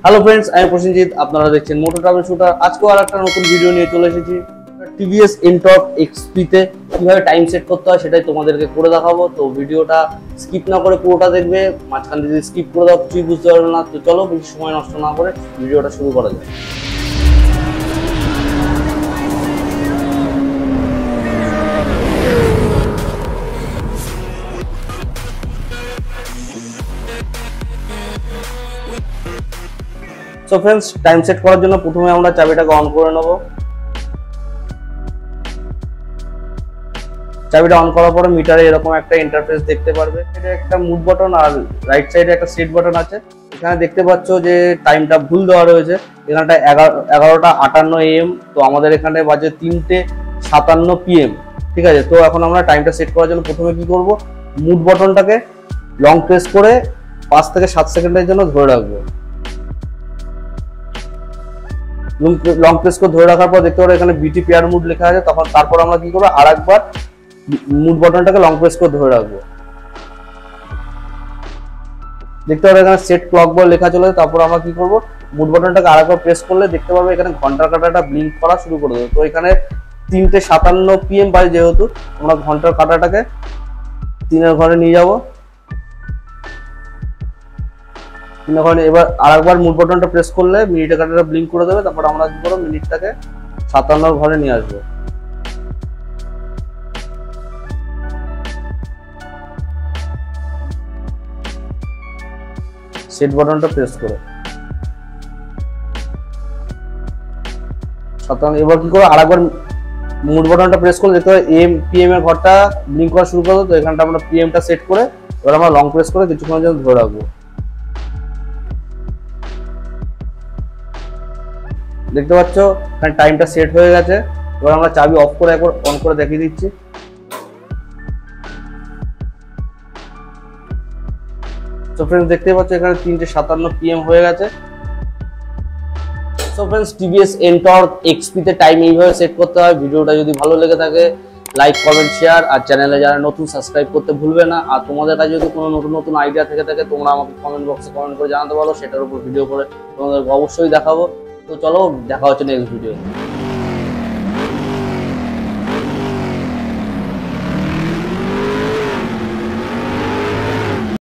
Hello friends, আমি প্রসেনজিৎ। আপনারা দেখছেন মোটর ট্রাভেল শুটার। আজকেও আর একটা নতুন ভিডিও নিয়ে চলে এসেছি। টিভিএস এনটর্ক এক্সপি তে কিভাবে টাইম সেট করতে হয় সেটাই তোমাদেরকে করে দেখাবো। তো ভিডিওটা স্কিপ না করে পুরোটা দেখবে। মাঝখান দিয়ে স্কিপ করে দাও, কিছুই বুঝতে পারবে না। তো চলো বেশি সময় নষ্ট না করে ভিডিওটা শুরু করা যায়। সো ফ্রেন্ডস, টাইম সেট করার জন্য প্রথমে আমরা চাবিটাকে অন করে নেব। চাবিটা অন করার পরে মিটারে এরকম একটা ইন্টারফেস দেখতে পারবে। এটা একটা মুভ বাটন আর রাইট সাইডে একটা সেট বাটন আছে। এখানে দেখতে পাচ্ছ যে টাইমটা ভুল দেওয়া রয়েছে। এখানটা 11টা 58 AM। তো আমাদের এখানে বাজে 3টে 57 PM। ঠিক আছে, তো এখন আমরা টাইমটা সেট করার জন্য প্রথমে কি করব, মুভ বাটনটাকে লং প্রেস করে 5 থেকে 7 সেকেন্ডের জন্য ধরে রাখবো। লং প্রেস করে ধরে রাখার পর দেখতে পারো এখানে বিটি পেয়ার মুড লেখা আছে। তখন তারপর আমরা কি করবো, আরেকবার মুড বাটনটাকে লং প্রেস করে ধরে রাখবো। দেখতে পারো এখানে সেট ক্লক বল লেখা চলে। তারপর আমরা কি করবো, মুড বাটনটাকে আরেকবার প্রেস করলে দেখতে পারবো এখানে ঘন্টার কাঁটাটা ব্লিঙ্ক করা শুরু করে দেবো। তো এখানে 3টে 57 PM বাজে, যেহেতু আমরা ঘন্টার কাঁটাটাকে 3-এর ঘরে নিয়ে যাবো। 3-এর ঘরে এবার আরেকবার মুড বাটনটা প্রেস করলে মিনিটের কাঁটাটা ব্লিঙ্ক করে দেবে। তারপর আমরা কি করবো, মিনিটটাকে 57-এর ঘরে নিয়ে আসবো। সেট বাটনটা প্রেস করে 57। এবার কি করবো, আরেকবার মুড বাটনটা প্রেস করে দেখতে হবে PM এর ঘরটা ব্লিঙ্ক করা শুরু করবো। তো এখানটা আমরা PMটা সেট করে এবার আমরা লং প্রেস করে কিছুক্ষণের জন্য ধরে রাখবো। দেখতে পাচ্ছ এখানে টাইমটা সেট হয়ে গেছে। এবার আমরা চাবি অফ করে একবার অন করে দেখিয়ে দিচ্ছি। তো ফ্রেন্ডস, দেখতে পাচ্ছ এখানে 3টে 57 PM হয়ে গেছে। So friends, TVS NTorq XP তে টাইম এইভাবে সেট করতে হয়। ভিডিওটা যদি ভালো লেগে থাকে লাইক, কমেন্ট, শেয়ার, আর চ্যানেলে যারা নতুন সাবস্ক্রাইব করতে ভুলবে না। আর তোমাদের কাছে যদি কোনো নতুন আইডিয়া থেকে থাকে তোমরা আমাকে কমেন্ট বক্সে কমেন্ট করে জানাতে পারো। সেটার উপর ভিডিও করে তোমাদেরকে অবশ্যই দেখাবো। তো চলো, দেখা হচ্ছে নেক্সট ভিডিও।